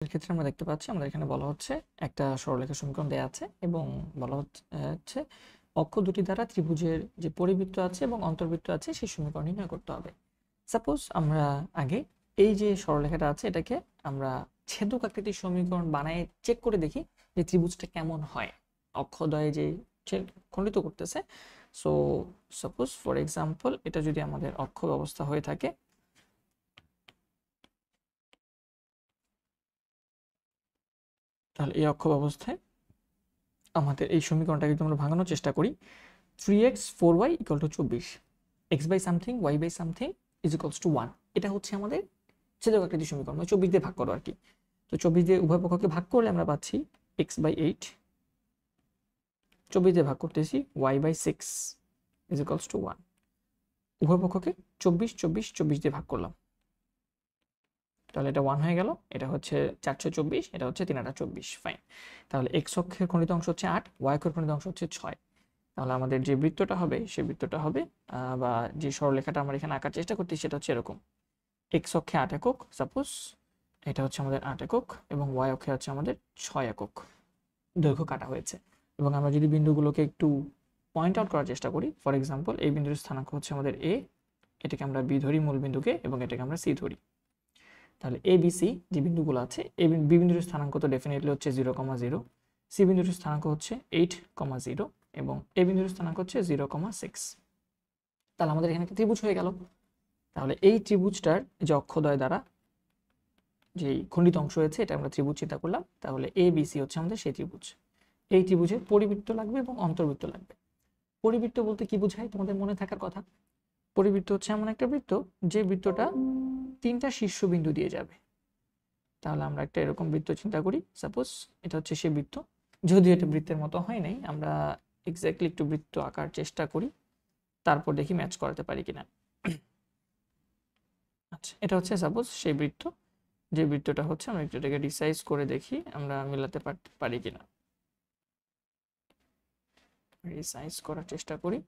এর ক্ষেত্রে আমরা দেখতে পাচ্ছি আমাদের এখানে বলা হচ্ছে একটা সরলরেখা সমীকরণ দেয়া আছে এবং বলা হচ্ছে অক্ষ দুটি দ্বারা ত্রিভুজের যে পরিবৃত্ত আছে এবং অন্তর্বৃত্ত আছে সেই সমীকরণ নির্ণয় করতে হবে। সাপোজ আমরা আগে এই যে সরলরেখাটা আছে এটাকে আমরা ছেদক আকৃতির সমীকরণ বানায় চেক করে দেখি যে ত্রিভুজটা কেমন হয় অক্ষদ্বয়ে যে খণ্ডিত করতেছে। সো সাপোজ ফর এক্সাম্পল এটা যদি আমাদের অক্ষ ব্যবস্থা হয়ে থাকে, তাহলে এই অক্ষ ব্যবস্থায় আমাদের এই সমীকরণটাকে যদি আমরা ভাঙানোর চেষ্টা করি, 3x 4y = 24, x by something y by something is equals to 1। এটা হচ্ছে আমাদের ছেদক আকৃতির সমীকরণ, মানে 24 দিয়ে ভাগ করো আর কি। তো 24 দিয়ে উভয় পক্ষকে ভাগ করলে আমরা পাচ্ছি x বাই 8, 24 দিয়ে ভাগ করতেছি y by 6 is equals to 1। উভয় পক্ষকে 24 24 24 দিয়ে ভাগ করলাম, তাহলে এটা 1 হয়ে গেল। এটা হচ্ছে 424, এটা হচ্ছে 3/24। ফাইন। তাহলে x অক্ষের খণ্ডিত অংশ হচ্ছে 8, y অক্ষের খণ্ডিত অংশ হচ্ছে 6। তাহলে আমাদের যে বৃত্তটা হবে সেই বৃত্তটা হবে বা যে সরলরেখাটা আমরা এখানে আঁকার চেষ্টা করছি সেটা হচ্ছে এরকম। x অক্ষে 8 একক, সাপোজ এটা হচ্ছে আমাদের 8 একক এবং y অক্ষে হচ্ছে আমাদের 6 একক দৈর্ঘ্য কাটা হয়েছে। এবং আমরা যদি বিন্দুগুলোকে একটু পয়েন্ট আউট করার চেষ্টা করি, ফর এক্সাম্পল এই বিন্দুর স্থানাঙ্ক হচ্ছে আমাদের a, এটাকে আমরা b ধরি মূল বিন্দুকে এবং এটাকে আমরা c ধরি। তাহলে এ বি সি যে বিন্দুগুলো আছে, এই বি বিন্দুর স্থানাঙ্ক তো ডেফিনেটলি হচ্ছে 0,0, সি বিন্দুর স্থানাঙ্ক হচ্ছে 8,0 এবং এ বিন্দুর স্থানাঙ্ক হচ্ছে 0,6। তাহলে আমাদের এখানে একটা ত্রিভুজ হয়ে গেল। তাহলে এই ত্রিভুজটার যে অক্ষদ্বয় দ্বারা যে খণ্ডিত অংশ হয়েছে এটা আমরা ত্রিভুজ চিন্তা করলাম। তাহলে এ বি সি হচ্ছে আমাদের সেই ত্রিভুজ। এই ত্রিভুজের পরিবৃত্ত লাগবে এবং অন্তর্বৃত্ত লাগবে। পরিবৃত্ত বলতে কি বোঝায় তোমাদের মনে থাকার কথা? পরিবৃত্ত হচ্ছে এমন একটা বৃত্ত যে বৃত্তটা 3টা শীর্ষবিন্দু দিয়ে যাবে। তাহলে আমরা একটা এরকম বৃত্ত চিন্তা করি, সাপোজ এটা হচ্ছে সেই বৃত্ত। যদিও এটা বৃত্তের মতো হয় নাই, আমরা এক্স্যাক্টলি একটু বৃত্ত আঁকার চেষ্টা করি, তারপর দেখি ম্যাচ করাতে পারি কিনা। আচ্ছা, এটা হচ্ছে সাপোজ সেই বৃত্ত, যে বৃত্তটা হচ্ছে আমরা একটু এটাকে রিসাইজ করে দেখি আমরা মেলাতে পারি কিনা। রিসাইজ করার চেষ্টা করি,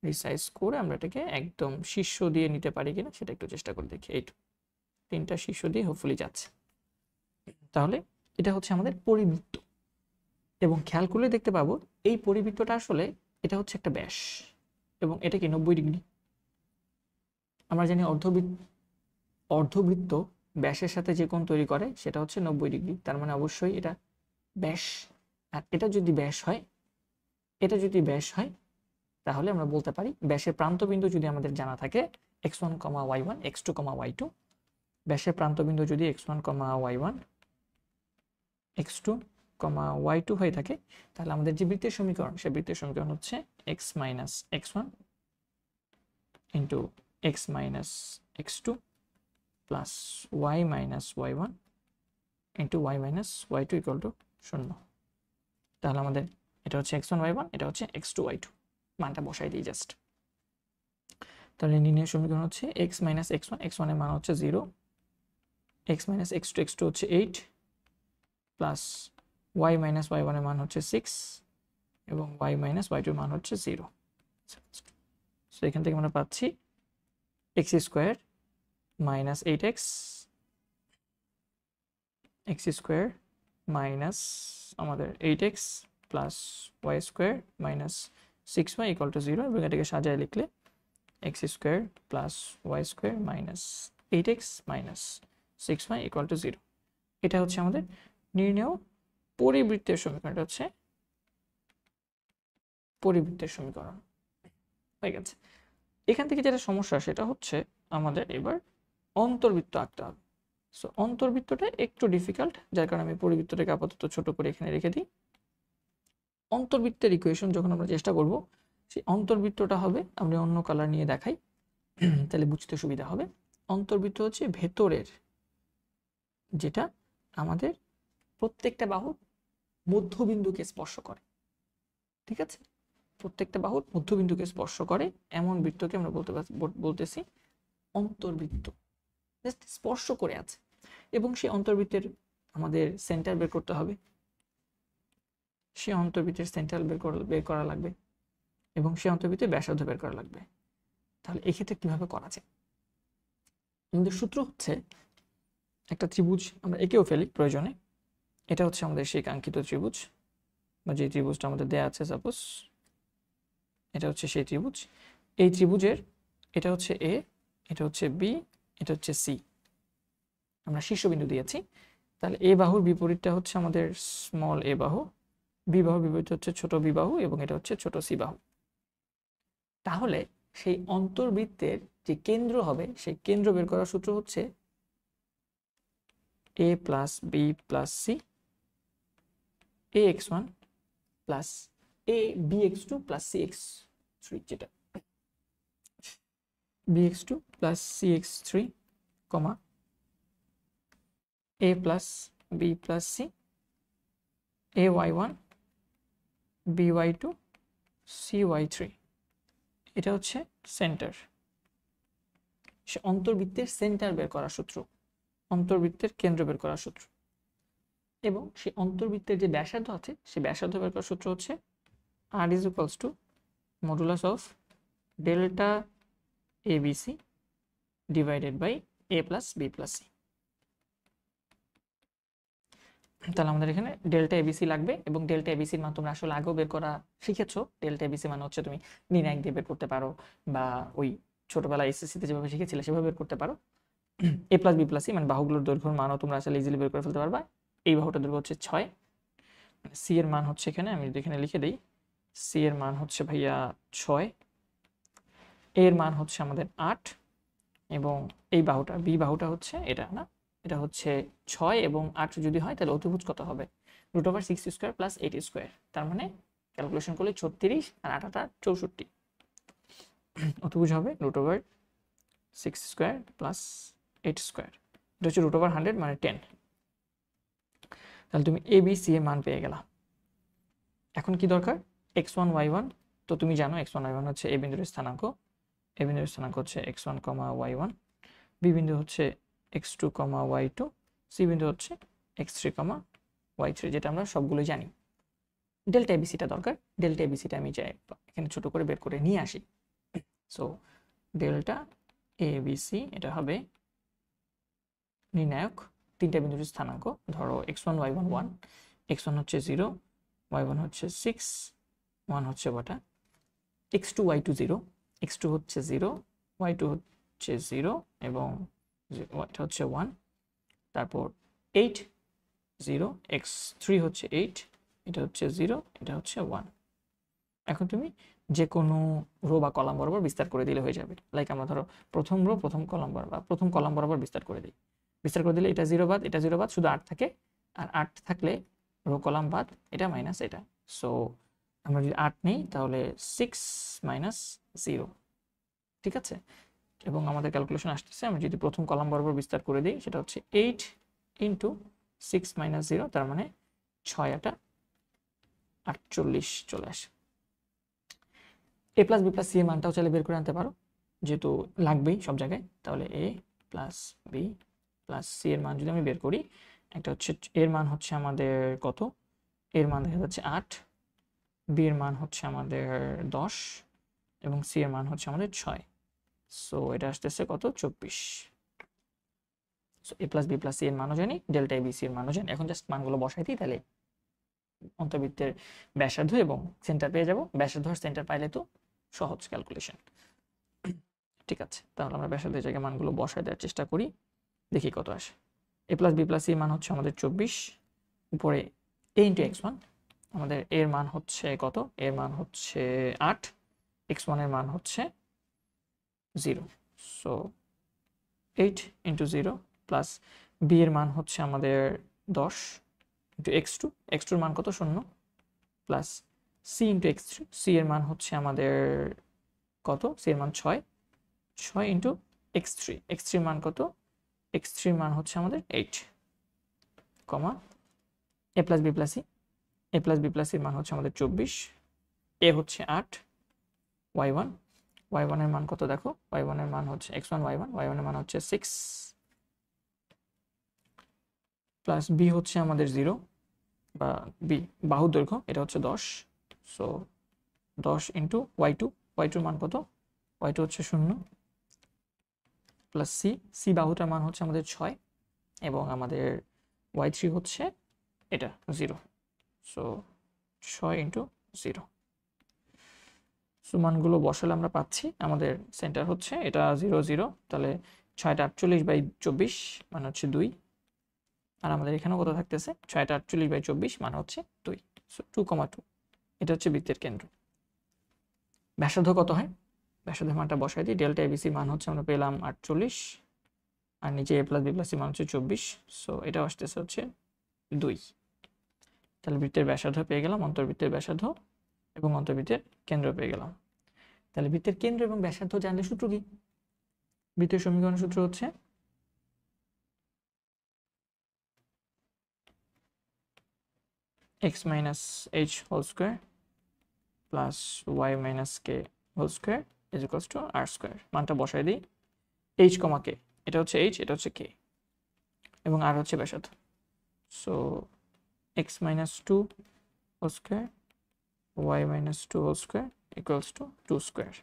রিসাইজ করে আমরা এটাকে একদম শীর্ষ দিয়ে নিতে পারি কিনা সেটা একটু চেষ্টা করে দেখি। এই 3টা শীর্ষ দিয়ে হোপফুলি যাচ্ছে। তাহলে এটা হচ্ছে আমাদের পরিবৃত্ত এবং খেয়াল করলে দেখতে পাবো এই পরিবৃত্তটা আসলে এটা হচ্ছে একটা ব্যাস এবং এটা কি 90 ডিগ্রি। আমরা জানি অর্ধবৃত্ত ব্যাসের সাথে যে কোণ তৈরি করে সেটা হচ্ছে 90 ডিগ্রি। তার মানে অবশ্যই এটা ব্যাস। আর এটা যদি ব্যাস হয়, এটা যদি ব্যাস হয় তাহলে আমরা বলতে পারি ব্যাসের প্রান্তবিন্দু যদি আমাদের জানা থাকে x1, y1, x2, y2, ব্যাসের প্রান্তবিন্দু যদি x1, y1, x2, y2 হয়ে থাকে, তাহলে আমাদের যে বৃত্তের সমীকরণ সেই বৃত্তের সমীকরণ হচ্ছে x minus x1 into x minus x2 plus y minus y1 into y minus y2 equal to 0। তাহলে আমাদের এটা হচ্ছে x1 y1, এটা হচ্ছে x2 y2, মানটা বসাই দিই জাস্ট। তাহলে নির্ণয় সমীকরণ হচ্ছে x minus x1, x1 এর মান হচ্ছে 0, x minus x2, x2 হচ্ছে 8 প্লাস y minus y1 এর মান হচ্ছে 6 এবং y minus y2 এর মান হচ্ছে 0। সো এখান থেকে আমরা পাচ্ছি x square minus 8x, x square minus আমাদের 8x plus y square minus 6y equal to 0 এবং এটাকে সাজায় লিখলে x square plus y square minus 8x minus 6y equal to 0। এটা হচ্ছে আমাদের নির্ণেয় পরিবৃত্তের সমীকরণ। এটা হচ্ছে পরিবৃত্তের সমীকরণ হয়ে গেছে। এখান থেকে যেটা সমস্যা সেটা হচ্ছে আমাদের এবার অন্তর্বৃত্ত আঁকতে হবে। সো অন্তর্বৃত্তটা একটু ডিফিকাল্ট, যার কারণে আমি পরিবৃত্তটাকে আপাতত ছোট করে এখানে রেখে দিই। অন্তর্বৃত্তের ইকুয়েশন যখন আমরা চেষ্টা করব, সেই অন্তর্বৃত্তটা হবে, আমরা অন্য কালার নিয়ে দেখাই তাহলে বুঝতে সুবিধা হবে। অন্তর্বৃত্ত হচ্ছে ভেতরের, যেটা আমাদের প্রত্যেকটা বাহুর মধ্যবিন্দুকে স্পর্শ করে। ঠিক আছে, প্রত্যেকটা বাহুর মধ্যবিন্দুকে স্পর্শ করে এমন বৃত্তকে আমরা বলতেছি অন্তর্বৃত্ত। জাস্ট স্পর্শ করে আছে এবং সেই অন্তর্বৃত্তের আমাদের সেন্টার বের করতে হবে, সেই অন্তর্বৃত্তের সেন্টার বের করা লাগবে এবং সেই অন্তর্বৃত্তের ব্যাসার্ধ বের করা লাগবে। তাহলে এক্ষেত্রে কিভাবে করা যায়? আমাদের সূত্র হচ্ছে একটা ত্রিভুজ আমরা এঁকেও ফেলি প্রয়োজনে। এটা হচ্ছে আমাদের সেই কাঙ্ক্ষিত ত্রিভুজ, বা যে ত্রিভুজটা আমাদের দেয়া আছে সাপোজ এটা হচ্ছে সেই ত্রিভুজ। এই ত্রিভুজের এটা হচ্ছে এ, এটা হচ্ছে বি, এটা হচ্ছে সি, আমরা শীর্ষবিন্দু দিয়েছি। তাহলে এ বাহুর বিপরীতটা হচ্ছে আমাদের স্মল এ বাহু, বি বাহুর বিপরীত হচ্ছে ছোট বি বাহু, এবং এটা হচ্ছে ছোট সি বাহু। তাহলে সেই অন্তর্বৃত্তের যে কেন্দ্র হবে সেই কেন্দ্র বের করার সূত্র হচ্ছে a plus B plus C ax1 plus a bx2 plus cx3, যেটা bx2 plus cx3 comma a প্লাস b প্লাস c ay1 by2 cy3, এটা হচ্ছে সেন্টার। সে অন্তর্বৃত্তের সেন্টার বের করার সূত্র, অন্তর্বৃত্তের কেন্দ্র বের করার সূত্র। এবং সেই অন্তর্বৃত্তের যে ব্যাসার্ধ আছে সেই ব্যাসার্ধ বের করার সূত্র হচ্ছে r is equals to modulus of delta abc divided by a plus b plus c। তাহলে আমাদের এখানে ডেল্টা এবিসি লাগবে, এবং ডেল্টা এবিসির মান তোমরা আসলে আগেও বের করা শিখেছো। ডেল্টা এবিসি মানে হচ্ছে তুমি নির্ণায়ক দিয়ে বের করতে পারো, বা ওই ছোটবেলায় এসএসসিতে যেভাবে শিখেছিলে সেভাবে বের করতে পারো। এ প্লাস বি প্লাস সি মানে বাহুগুলোর দৈর্ঘ্যের মানও তোমরা আসলে ইজিলি বের করে ফেলতে পারবা। এই বাহুটার দৈর্ঘ্য হচ্ছে 6, সি এর মান হচ্ছে এখানে আমি যদি এখানে লিখে দিই, সি এর মান হচ্ছে ভাইয়া 6, এর মান হচ্ছে আমাদের 8, এবং এই বাহুটা বি বাহুটা হচ্ছে এটা না, এটা হচ্ছে 6 এবং 8 যদি হয় তাহলে অতিভুজ কত হবে, √6² প্লাস 8²। তার মানে ক্যালকুলেশন করলে 36 আর 8 টা 64, অতিভুজ হবে √6² প্লাস 8²। এটা হচ্ছে √100 মানে 10। তাহলে তুমি এ বি সি এর মান পেয়ে গেলা। এখন কি দরকার, x1 y1। তো তুমি জানো x1 y1 হচ্ছে এ বিন্দুর স্থানাঙ্ক, এ বিন্দুর স্থানাঙ্ক হচ্ছে x1, y1, বি বিন্দু হচ্ছে x2, y2, সি বিন্দু হচ্ছে x3, y3, যেটা আমরা সবগুলোই জানি। ডেল্টা এবিসিটা দরকার, ডেল্টা এবিসিটা আমি চাই এখানে ছোট করে বের করে নিয়ে আসি। সো ডেল্টা এবিসি এটা হবে নির্ণায়ক তিনটা বিন্দুর স্থানাঙ্ক। ধরো x1 y1 1, x1 হচ্ছে 0, y1 হচ্ছে 6, 1 হচ্ছে বটা, x2 y2 0, x2 হচ্ছে 0, y2 হচ্ছে 0, এবং এটা হচ্ছে 1, তারপর 8 0, x3 হচ্ছে 8, এটা হচ্ছে 0, এটা হচ্ছে 1। এখন তুমি যে কোনো রো বা কলাম বরাবর বিস্তার করে দিলে হয়ে যাবে। লাইক আমরা ধরো প্রথম রো প্রথম কলাম বরাবর বা প্রথম কলাম বরাবর বিস্তার করে দিই, বিস্তার করে দিলে এটা 0 বাদ, এটা 0 বাদ, শুধু 8 থাকে, আর 8 থাকলে রো কলাম বাদ, এটা মাইনাস এটা। সো আমরা যদি 8 নেই তাহলে 6 মাইনাস 0, ঠিক আছে। এবং আমাদের ক্যালকুলেশন আসতেছে আমরা যদি প্রথম কলাম বরাবর বিস্তার করে দিই সেটা হচ্ছে 8 ইন্টু 6 মাইনাস 0, তার মানে 6 8 48 চলে আসে। এ প্লাস বি প্লাস সি এর মানটাও চাইলে বের করে আনতে পারো, যেহেতু লাগবেই সব জায়গায়। তাহলে এ প্লাস বি প্লাস সি এর মান যদি আমি বের করি, একটা হচ্ছে এর মান হচ্ছে আমাদের কত, এর মান দেখা যাচ্ছে 8, বি এর মান হচ্ছে আমাদের 10, এবং সি এর মান হচ্ছে আমাদের 6। সো এটা আসতেছে কত, 24। সো এ প্লাস বি প্লাস সি এর মানও জানি, ডেল্টা এ বি সি এর মানও জানি। এখন জাস্ট মানগুলো বসাই দিই, তাহলে অন্তর্বৃত্তের ব্যাসার্ধ এবং সেন্টার পেয়ে যাব। ব্যাসার্ধ আর সেন্টার পাইলে তো সহজ ক্যালকুলেশন। ঠিক আছে, তাহলে আমরা ব্যাসার্ধের জায়গায় মানগুলো বসায় দেওয়ার চেষ্টা করি, দেখি কত আসে। এ প্লাস বি প্লাস সি মান হচ্ছে আমাদের 24, উপরে এ ইন্টু x1, আমাদের এর মান হচ্ছে কত, এর মান হচ্ছে 8, x1 এর মান হচ্ছে 0, সো 8 ইন্টু 0 প্লাস বি এর মান হচ্ছে আমাদের 10 ইন্টু x2, x2 এর মান কত, 0, plus C into x3, C এর মান হচ্ছে আমাদের কত, সি এর মান 6, 6 ইন্টু x3, x3 এর মান কত, x3 এর মান হচ্ছে আমাদের 8, কমা এ প্লাস বি প্লাস সি, এ প্লাস বি প্লাস সির মান হচ্ছে আমাদের 24, এ হচ্ছে 8, y1, y1 এর মান কত দেখো, y1 এর মান হচ্ছে x1 y1, y1 এর মান হচ্ছে 6, প্লাস বি হচ্ছে আমাদের 0, বা বি বাহু দৈর্ঘ্য এটা হচ্ছে 10, সো 10 ইন্টু y2, y2 এর মান কত, y2 হচ্ছে 0, প্লাস সি, সি বাহুটার মান হচ্ছে আমাদের 6, এবং আমাদের y3 হচ্ছে এটা 0। So 6 into 0। সো মানগুলো বসালে আমরা পাচ্ছি আমাদের সেন্টার হচ্ছে এটা 0 0, তাহলে 6টা 48/24 মানে হচ্ছে 2। আর আমাদের এখানেও কত থাকতেছে 6টা 48/24 মানে হচ্ছে 2। সো 2,2 এটা হচ্ছে বৃত্তের কেন্দ্র। ব্যাসার্ধ কত হয়? ব্যাসার্ধের মানটা বসাই দিই। ডেল্টা এবিসি মান হচ্ছে আমরা পেলাম 48, আর নিচে এ প্লাস বি প্লাস সি মান হচ্ছে 24। সো এটা আসতেছে হচ্ছে 2। তাহলে বৃত্তের ব্যাসার্ধ পেয়ে গেলাম, অন্তর্বৃত্তের ব্যাসার্ধ এবং অন্তর্বৃত্তের কেন্দ্র পেয়ে গেলাম। তাহলে বৃত্তের কেন্দ্র এবং ব্যাসার্ধ জানলে সূত্র কি? বৃত্তের সমীকরণ সূত্র হচ্ছে x minus h whole square plus y minus k whole square is equals to r square। মানটা বসাই দিই। h, k এটা হচ্ছে h, এটা হচ্ছে k এবং r হচ্ছে ব্যাসার্ধ। So x minus 2 whole square y minus 2 whole square equals to 2 square।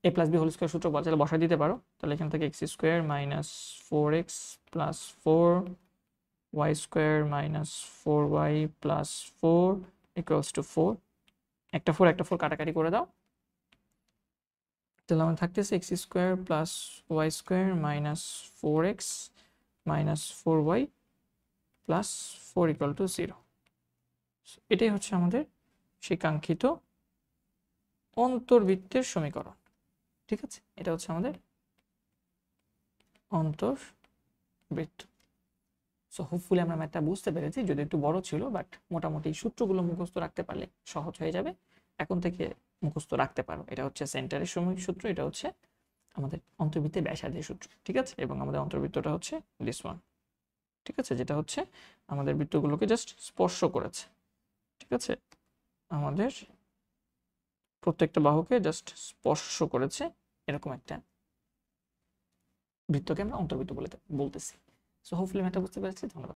a plus b whole square সূত্র বসাই দিতে পারো। তাহলে এখান থেকে x square minus 4x plus 4 y square minus 4y plus 4 equals to 4। একটা 4 কাটাকাটি করে দাও। তাহলে আমার থাকতেছে x square plus y square minus 4x minus 4y plus 4 equal to 0। এটাই হচ্ছে আমাদের সেই কাঙ্ক্ষিত অন্তর্বৃত্তের সমীকরণ। ঠিক আছে, এটা হচ্ছে আমাদের অন্তর্বৃত্ত। সো হোপফুলি আমরা ম্যাথটা বুঝতে পেরেছি, যদি একটু বড় ছিল, বাট মোটামুটি সূত্রগুলো মুখস্থ রাখতে পারলে সহজ হয়ে যাবে। এখন থেকে মুখস্থ রাখতে পারো। এটা হচ্ছে সেন্টারের সূত্র, এটা হচ্ছে আমাদের অন্তর্বৃত্তের ব্যাসার্ধের সূত্র। ঠিক আছে, এবং আমাদের অন্তর্বৃত্তটা হচ্ছে দিস ওয়ান। ঠিক আছে, যেটা হচ্ছে আমাদের বৃত্তগুলোকে জাস্ট স্পর্শ করেছে। ঠিক আছে, আমাদের প্রত্যেকটা বাহুকে জাস্ট স্পর্শ করেছে, এরকম একটা বৃত্তকে আমরা অন্তর্বৃত্ত বলতেছি। সো হোপফুলি ম্যাথটা বুঝতে পেরেছি। ধন্যবাদ।